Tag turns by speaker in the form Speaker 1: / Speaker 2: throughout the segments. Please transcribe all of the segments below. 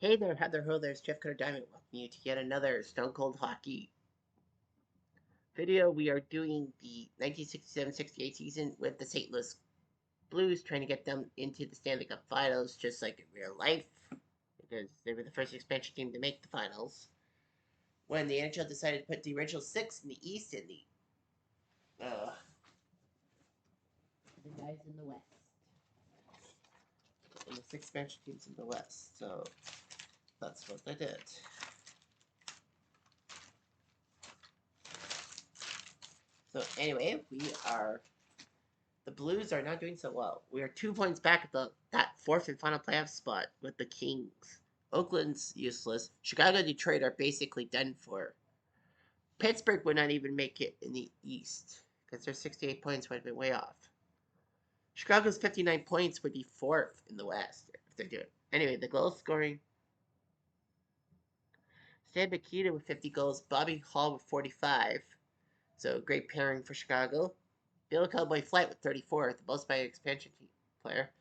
Speaker 1: Hey there, Heather Ho, there's Jeff Cutter Diamond. Welcome you to yet another Stone Cold Hockey video. We are doing the 1967-68 season with the St. Louis Blues, trying to get them into the Stanley Cup Finals, just like in real life, because they were the first expansion team to make the finals. When the NHL decided to put the original six in the East and the guys in the West, and the six expansion teams in the West. So that's what they did. So anyway, the Blues are not doing so well. We are 2 points back at that fourth and final playoff spot with the Kings. Oakland's useless. Chicago and Detroit are basically done for. Pittsburgh would not even make it in the East because their 68 points would have been way off. Chicago's 59 points would be fourth in the West if they do it. Anyway, the goal scoring. Stan Mikita with 50 goals. Bobby Hall with 45. So great pairing for Chicago. Bill Cowboy Flight with 34, the most by an expansion team player.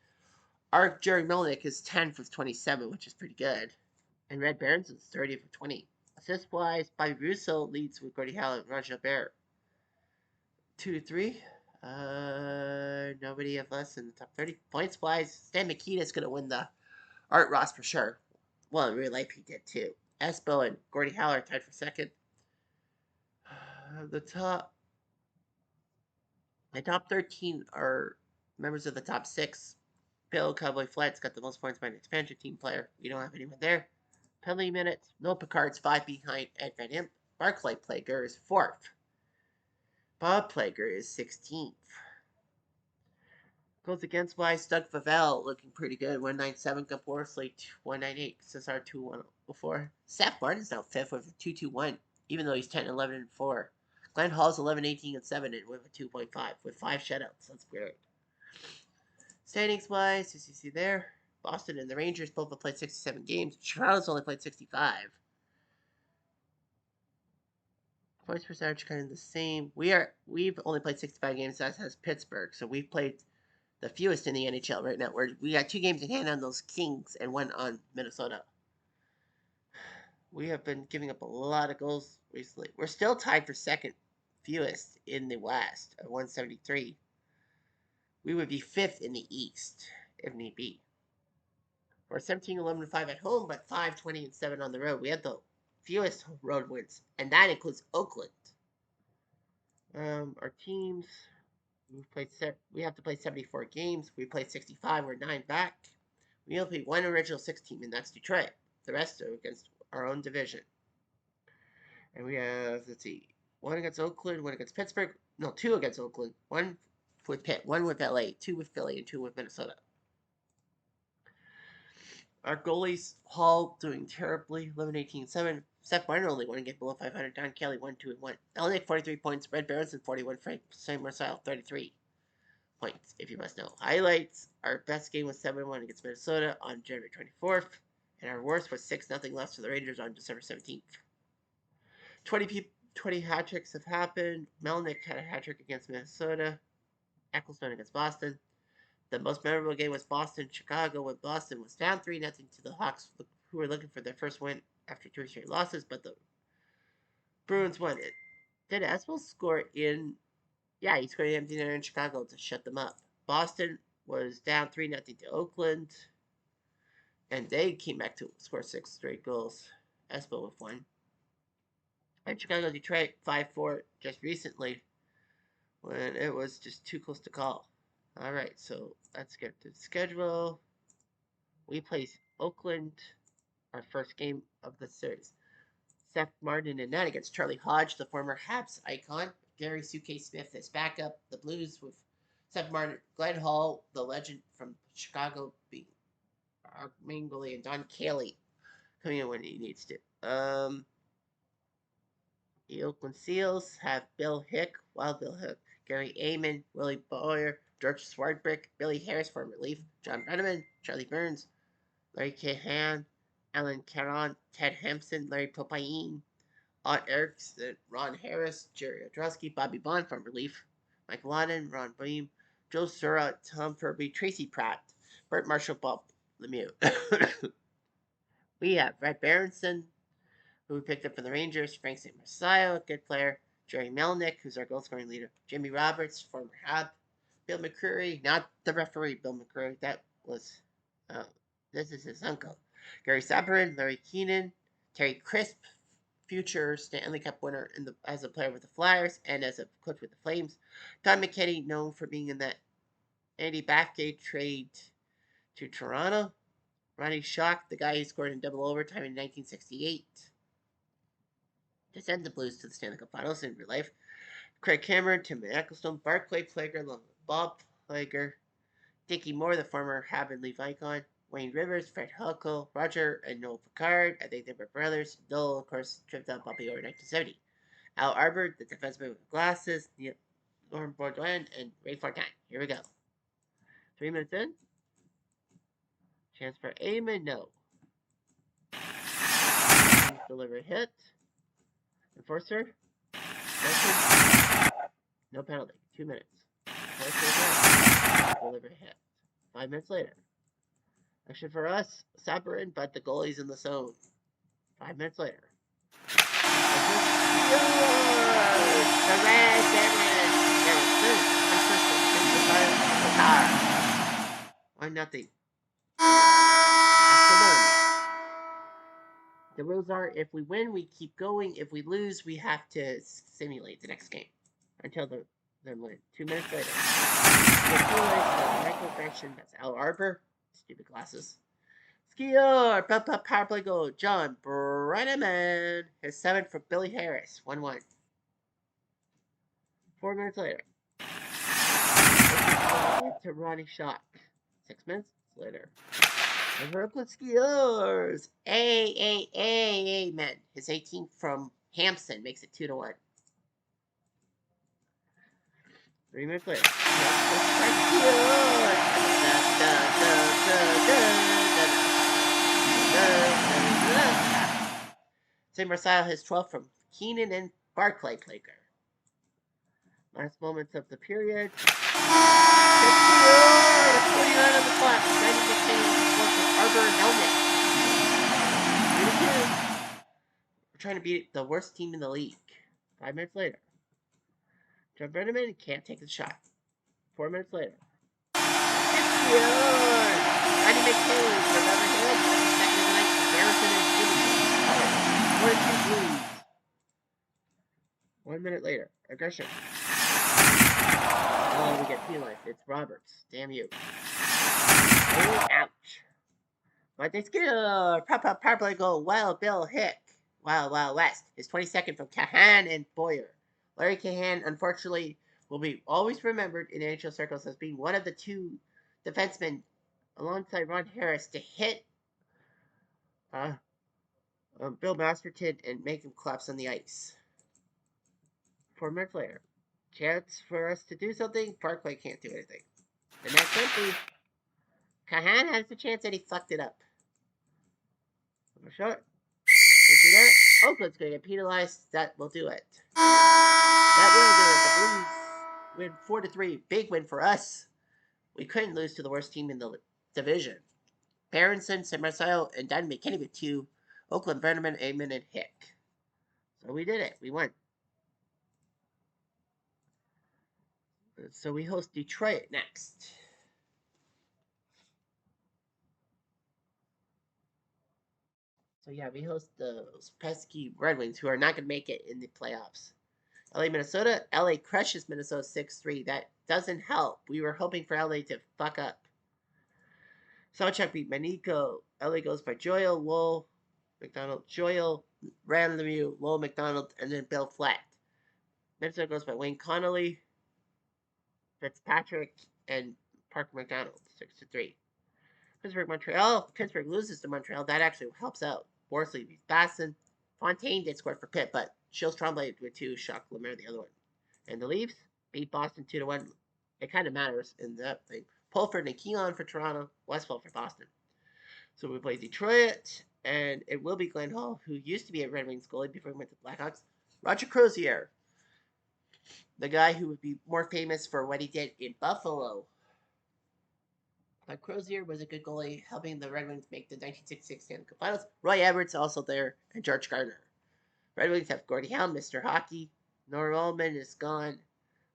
Speaker 1: Our Jerry Melnick is 10 for 27, which is pretty good. And Red Barons is 30 for 20. Assist wise, Bobby Russo leads with Gordie Howe and Roger Bear. 2 to 3. Nobody of us in the top 30. Points wise, Stan Mikita is going to win the Art Ross for sure. Well, in real life, he did too. Espo and Gordie Howe are tied for second. The top 13 are members of the top 6. Bill Cowboy Flight's got the most points by an expansion team player. We don't have anyone there. Penalty minutes, Noah Picard's 5 behind Ed Van Imp. Barclay Plager is 4th. Bob Plager is 16th. Goes against wise, Doug Favell looking pretty good. 197, Gaborsley 198, Cesar 2-1 Seth Martin's now 5th with a 2-2-1, even though he's 10-11-4. Glenn Hall's 11-18-7 and with a 2.5 with 5 shutouts. That's great. Standings wise, as you see there, Boston and the Rangers both have played 67 games. Chicago's only played 65. Points percentage kind of the same. We've only played 65 games, as has Pittsburgh, so we've played the fewest in the NHL right now. We got 2 games in hand on those Kings and 1 on Minnesota. We have been giving up a lot of goals recently. We're still tied for second fewest in the West at 173. We would be 5th in the East if need be. We're 17-11-5 at home, but 5-20-7 on the road. We had the fewest road wins, and that includes Oakland. Our teams, we have to play 74 games. We played 65. We're 9 back. We only played one original 6 team, and that's Detroit. The rest are against our own division. And we have, let's see, 1 against Oakland, 1 against Pittsburgh. No, 2 against Oakland, 1 with Pitt, 1 with LA, 2 with Philly, and 2 with Minnesota. Our goalies, Hall doing terribly, 11-18-7. Seth Martin only 1 game below 500. Don Kelly 1-2-1. Elnick 43 points. Red Berenson 41. Frank St. Marcel 33 points. If you must know highlights, our best game was 7-1 against Minnesota on January 24th, and our worst was 6-0 loss to the Rangers on December 17th. 20 hat tricks have happened. Melnick had a hat trick against Minnesota. Ecclestone against Boston. The most memorable game was Boston-Chicago when Boston was down 3-0 to the Hawks, who were looking for their first win after 2 straight losses, but the Bruins won it. Did Espel score in... Yeah, he scored an empty netter in Chicago to shut them up. Boston was down 3-0 to Oakland, and they came back to score 6 straight goals. Espel with 1. And Chicago-Detroit 5-4 just recently when it was just too close to call. All right, so let's get to the schedule. We play Oakland, our first game of the series. Seth Martin and net against Charlie Hodge, the former Habs icon. Gary Suitcase Smith as backup. The Blues with Seth Martin, Glenn Hall, the legend from Chicago, being our main goalie, and Don Cayley coming in when he needs to. The Oakland Seals have Bill Hick, Wild Bill Hick, Gary Amon, Willie Boyer, George Swartbrick, Billy Harris for relief, John Brenneman, Charlie Burns, Larry Cahan, Alan Caron, Ted Hampson, Larry Popayin, Ott Erickson, Ron Harris, Jerry Odrowski, Bobby Bond from relief, Mike Lawton, Ron Beam, Joe Sura, Tom Furby, Tracy Pratt, Bert Marshall, Bob Lemieux. We have Red Berenson, who we picked up from the Rangers, Frank St. Marcio, good player, Jerry Melnick, who's our goal scoring leader, Jimmy Roberts, former Hab, Bill McCreary, not the referee, Bill McCreary, that was, uh, this is his uncle, Gary Sabourin, Larry Keenan, Terry Crisp, future Stanley Cup winner as a player with the Flyers and as a coach with the Flames, Don McKinney, known for being in that Andy Bathgate trade to Toronto, Ronnie Schock, the guy who scored in double overtime in 1968 to send the Blues to the Stanley Cup Finals in real life. Craig Cameron, Tim Ecclestone, Barclay Plager, Bob Plager, Dickie Moore, the former Habs Leaf icon, Wayne Rivers, Fred Huckle, Roger, and Noel Picard. I think they were brothers. Noel, of course, tripped on Bobby Orr in 1970. Al Arbor, the defenseman with glasses, Norm Bourdain, and Ray Fontaine. Here we go. 3 minutes in. Chance for Eamon, no. Deliver hit. Enforcer. No penalty. 2 minutes. Enforcer deliver hit. 5 minutes later. Action for us. Sabourin, but the goalie's in the zone. 5 minutes later. The Red Devils. 1-0. The rules are if we win, we keep going. If we lose, we have to simulate the next game until the win. 2 minutes later. Michael Fraction, that's Al Arbor. Stupid glasses. Skier, power play goal. John Brenneman. His 7th for Billy Harris. 1-1. 4 minutes later. To Ronnie Schock. 6 minutes later. The Brooklyn Skiers. Amen. His 18th from Hampson makes it 2-1. 3 minutes later. St. Marcio his 12th from Keenan and Barclay Plager. Last moments of the period. 49 on the clock. Danny McKinney with Arbor and Melnick. We're trying to beat the worst team in the league. 5 minutes later. John Brenneman can't take the shot. 4 minutes later. Danny McKinney for another hit. Second of the night. Harrison and Jimmy. 4-2 Blues. 1 minute later. Aggression. Oh, we get penalized. It's Roberts. Damn you. Oh, ouch. But they score. Power play goal. Wild Bill Hick. Wild West. His 22nd from Cahan and Boyer. Larry Cahan, unfortunately, will be always remembered in NHL circles as being one of the 2 defensemen alongside Ron Harris to hit Bill Masterton and make him collapse on the ice. 4 minutes later. Chance for us to do something. Barclay can't do anything. The next empty. Cahan has the chance and he fucked it up. Shot. Oakland's going to get penalized. That will do it. That will do it. The Blues win 4-3. Big win for us. We couldn't lose to the worst team in the division. Berenson, St. Marcio, and Dan McKinney with 2. Oakland, Brenneman, Amon, and Hick. So we did it. We won. So we host Detroit next. So yeah, we host those pesky Red Wings who are not going to make it in the playoffs. LA, Minnesota. LA crushes Minnesota 6-3. That doesn't help. We were hoping for LA to fuck up. Sawchuk beat Manico. LA goes by Joyal, Lowell, McDonald, Joyal, Rand Lemieux, Lowell, McDonald, and then Bill Flatt. Minnesota goes by Wayne Connolly, Fitzpatrick, and Parker McDonald, 6-3. Pittsburgh, Montreal. Pittsburgh loses to Montreal. That actually helps out. Worsley beats Basson. Fontaine did score for Pitt, but Shields Tremblay with 2, Shock Lemaire the other one. And the Leafs beat Boston 2-1. It kind of matters in that thing. Pulford and Keelan for Toronto. Westfall for Boston. So we play Detroit, and it will be Glenn Hall, who used to be a Red Wings goalie before he went to the Blackhawks. Roger Crozier, the guy who would be more famous for what he did in Buffalo. But Crozier was a good goalie, helping the Red Wings make the 1966 Stanley Cup Finals. Roy Everett's also there, and George Gardner. Red Wings have Gordie Howe, Mr. Hockey. Norm Ullman is gone.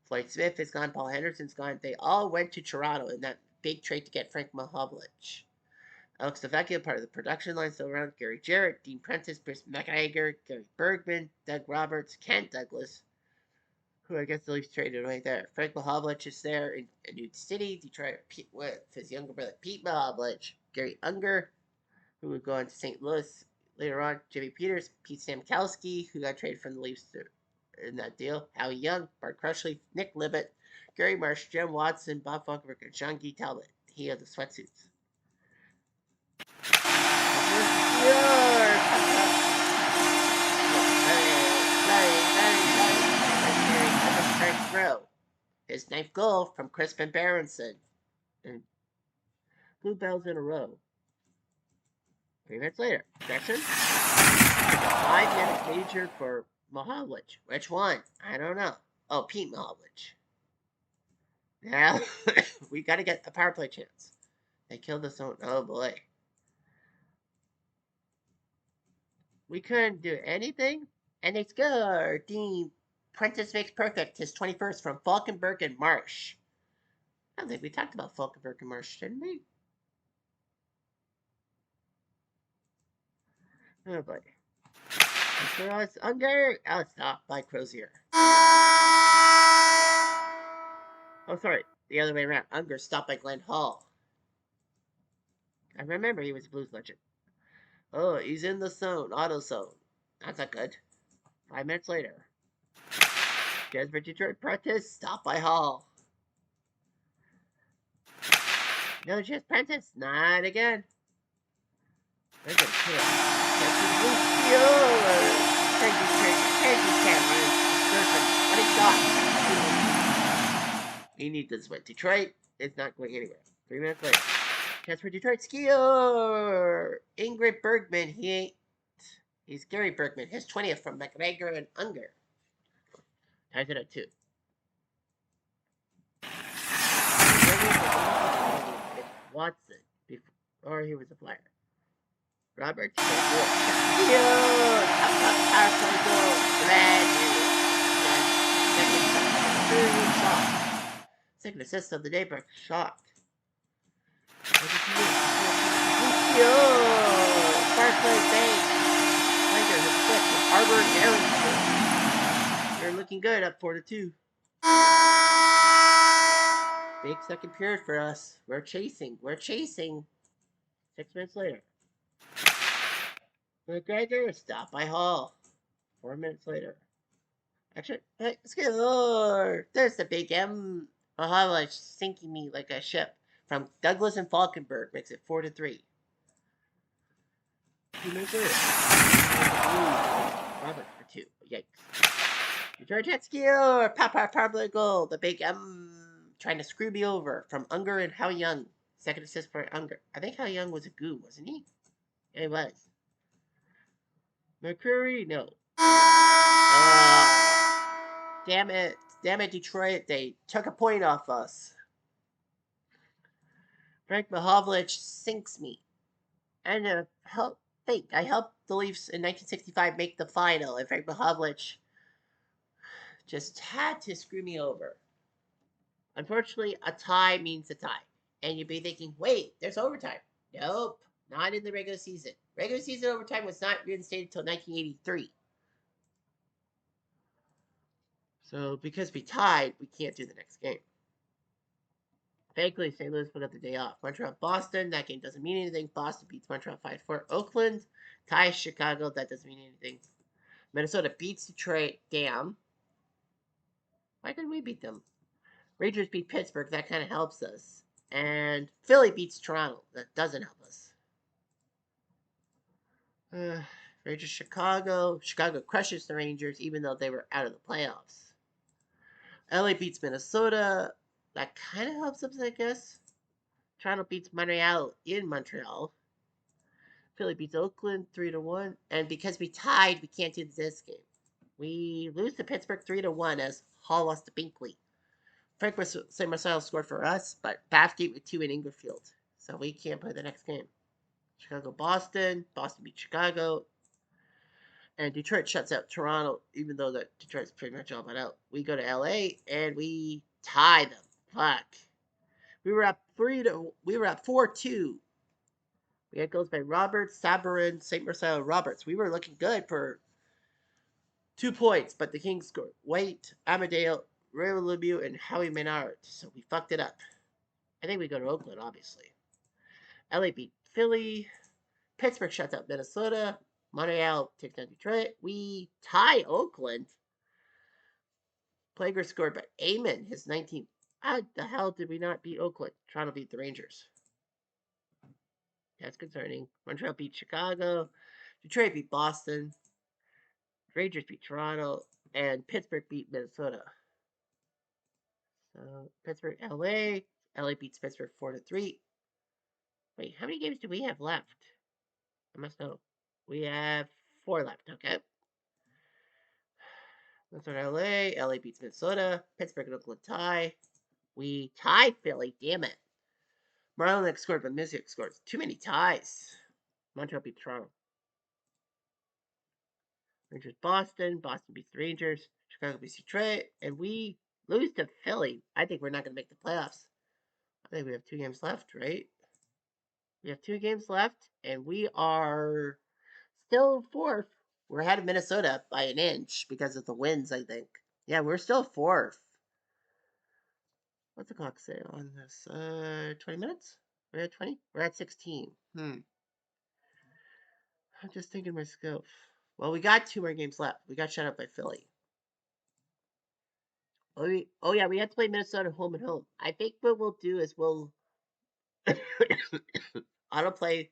Speaker 1: Floyd Smith is gone. Paul Henderson's gone. They all went to Toronto in that big trade to get Frank Mahovlich. Alex Novacchio, part of the production line, still around. Gary Jarrett, Dean Prentice, Bruce McGregor, Gary Bergman, Doug Roberts, Kent Douglas, who I guess the Leafs traded away there. Frank Mahovlich is there in New City, Detroit, with his younger brother Pete Mahovlich. Gary Unger, who would go on to St. Louis later on. Jimmy Peters, Pete Stamkowski, who got traded from the Leafs in that deal. Howie Young, Bart Crutchley, Nick Libett, Gary Marsh, Jim Watson, Bob Falkenberg, and Sean Guy Talbot. He had the sweatsuits. His ninth goal from Crispin Berenson. And blue bells in a row. 3 minutes later, Gretchen. 5-minute major for Mahovlich. Which one? I don't know. Oh, Pete Mahovlich. Now, we got to get a power play chance. They killed us. Oh boy. We couldn't do anything, and they scored. Dean Prentice makes perfect, his 21st from Falkenberg and Marsh. I don't think we talked about Falkenberg and Marsh, didn't we? Oh boy. For us, Unger. Oh, stopped by Crozier. Oh, sorry. The other way around. Unger stopped by Glenn Hall. I remember he was a Blues legend. Oh, he's in the zone. Auto zone. That's not good. 5 minutes later. Desperate Detroit Prentice, stopped by Hall. No chance, Prentice. Not again. They're going to kill. He needs this win. Detroit is not going anywhere. 3 minutes later. Chance for Detroit. Skier. Ingrid Bergman. He's Gary Bergman. His 20th from McGregor and Unger. Ties it at 2. Watson. Before he was a flyer. Robert. Power play goal. Second assist of the day by Shock. Barclay Banks. Tiger has split with Arbor and Harrison. They're looking good up 4-2. Big second period for us. We're chasing. 6 minutes later. McGregor stopped by Hall. 4 minutes later. Actually, let's get there's the big M. Mahovlich sinking me like a ship. From Douglas and Falkenberg makes it 4-3. 2 minutes later. Robert for 2. Yikes. Detroit Jetski Papa goal. The big M trying to screw me over from Unger and Howie Young. Second assist for Unger. I think Howie Young was a goo, wasn't he? Yeah, he was. McCreary, no. Damn it, Detroit. They took a point off us. Frank Mahovlich sinks me. And I helped the Leafs in 1965 make the final, and Frank Mahovlich just had to screw me over. Unfortunately, a tie means a tie. And you'd be thinking, wait, there's overtime. Nope, not in the regular season. Regular season overtime was not reinstated until 1983. So because we tied, we can't do the next game. Thankfully, St. Louis put up the day off. Montreal, Boston, that game doesn't mean anything. Boston beats Montreal 5-4. Oakland ties Chicago, that doesn't mean anything. Minnesota beats Detroit, damn. Why couldn't we beat them? Rangers beat Pittsburgh, that kind of helps us. And Philly beats Toronto, that doesn't help us. Rangers, Chicago. Chicago crushes the Rangers, even though they were out of the playoffs. LA beats Minnesota. That kind of helps us, I guess. Toronto beats Montreal in Montreal. Philly beats Oakland 3-1. And because we tied, we can't do this game. We lose to Pittsburgh 3-1 as Hall lost to Binkley. Frank Marcel scored for us, but Bathgate with 2 in Ingerfield. So we can't play the next game. Chicago, Boston. Boston beat Chicago. And Detroit shuts out Toronto, even though that Detroit's pretty much all but out. We go to LA and we tie them. Fuck. We were up 4-2. We had goals by Roberts, Sabourin, St. Marcel, Roberts. We were looking good for 2 points, but the Kings scored. White, Amadeo, Ray Lemieux, and Howie Menard. So we fucked it up. I think we go to Oakland, obviously. LA beat Philly. Pittsburgh shuts out Minnesota. Montreal takes down Detroit. We tie Oakland. Plager scored by Amon, his 19th. How the hell did we not beat Oakland? Toronto beat the Rangers. That's concerning. Montreal beat Chicago. Detroit beat Boston. Rangers beat Toronto. And Pittsburgh beat Minnesota. So Pittsburgh, LA. LA beats Pittsburgh 4-3. Wait, how many games do we have left? I must know. We have 4 left, okay. Minnesota, LA. LA beats Minnesota. Pittsburgh and Oakland tie. We tie Philly, damn it. Marlon scored, but Mizic scores. Too many ties. Montreal beats Toronto. Rangers, Boston. Boston beats the Rangers. Chicago beats Detroit. And we lose to Philly. I think we're not going to make the playoffs. I think we have 2 games left, right? We have 2 games left, and we are still 4th. We're ahead of Minnesota by an inch because of the wins, I think. Yeah, we're still 4th. What's the clock say on this? 20 minutes? We're at 20? We're at 16. I'm just thinking myself. Well, we got 2 more games left. We got shut out by Philly. Oh yeah, we have to play Minnesota home and home. I think what we'll do is we'll autoplay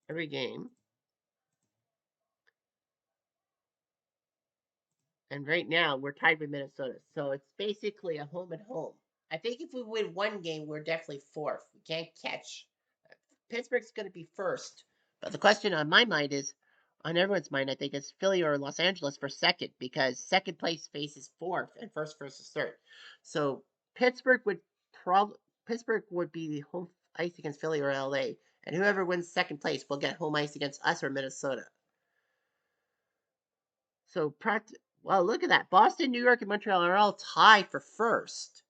Speaker 1: every game. And right now, we're tied with Minnesota. So it's basically a home and home. I think if we win 1 game, we're definitely 4th. We can't catch. Pittsburgh's going to be 1st. But the question on my mind is, on everyone's mind, I think it's Philly or Los Angeles for 2nd, because 2nd place faces 4th and 1st versus 3rd. So Pittsburgh would be the home ice against Philly or LA, and whoever wins 2nd place will get home ice against us or Minnesota. So well, look at that. Boston, New York, and Montreal are all tied for 1st.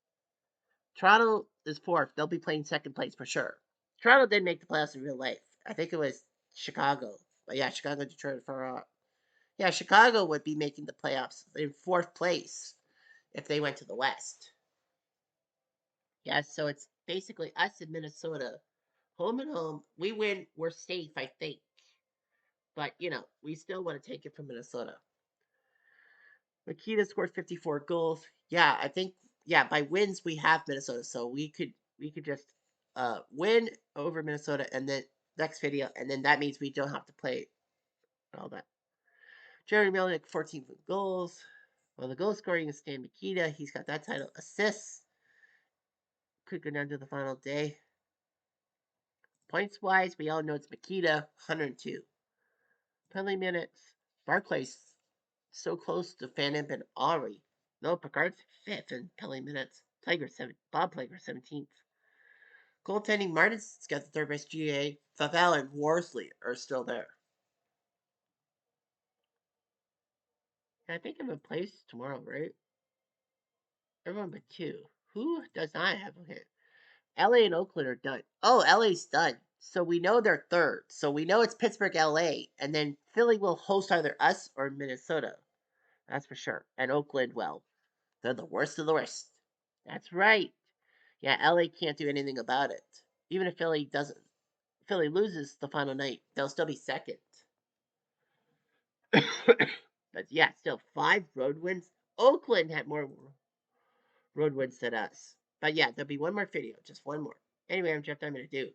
Speaker 1: Toronto is 4th. They'll be playing 2nd place for sure. Toronto did make the playoffs in real life. I think it was Chicago. But yeah, Chicago, Detroit, yeah, Chicago would be making the playoffs in 4th place if they went to the West. Yeah, so it's basically us in Minnesota. Home and home. We win, we're safe, I think. But, we still want to take it from Minnesota. Makita scored 54 goals. Yeah, I think by wins we have Minnesota, so we could just win over Minnesota, and then next video, and then that means we don't have to play all that. Jeremy Melnick 14 goals. Well, the goal scoring is Stan Mikita. He's got that title. Assists could go down to the final day. Points wise, we all know it's Mikita 102. Penalty minutes. Barclays so close to Phantom and Aubrey. No, Picard's 5th in penalty minutes. Bob Plager 17th. Goaltending, Martin's got the 3rd best GA. Favel and Worsley are still there. I think I'm in place tomorrow, right? Everyone but 2. Who does not have a hit? LA and Oakland are done. Oh, LA's done. So we know they're 3rd. So we know it's Pittsburgh, LA. And then Philly will host either us or Minnesota. That's for sure. And Oakland, well, they're the worst of the worst. That's right. Yeah, LA can't do anything about it. Even if Philly loses the final night, they'll still be 2nd. But yeah, still 5 road wins. Oakland had more road wins than us. But yeah, there'll be one more video, just one more. Anyway, I'm Jeff Diamond.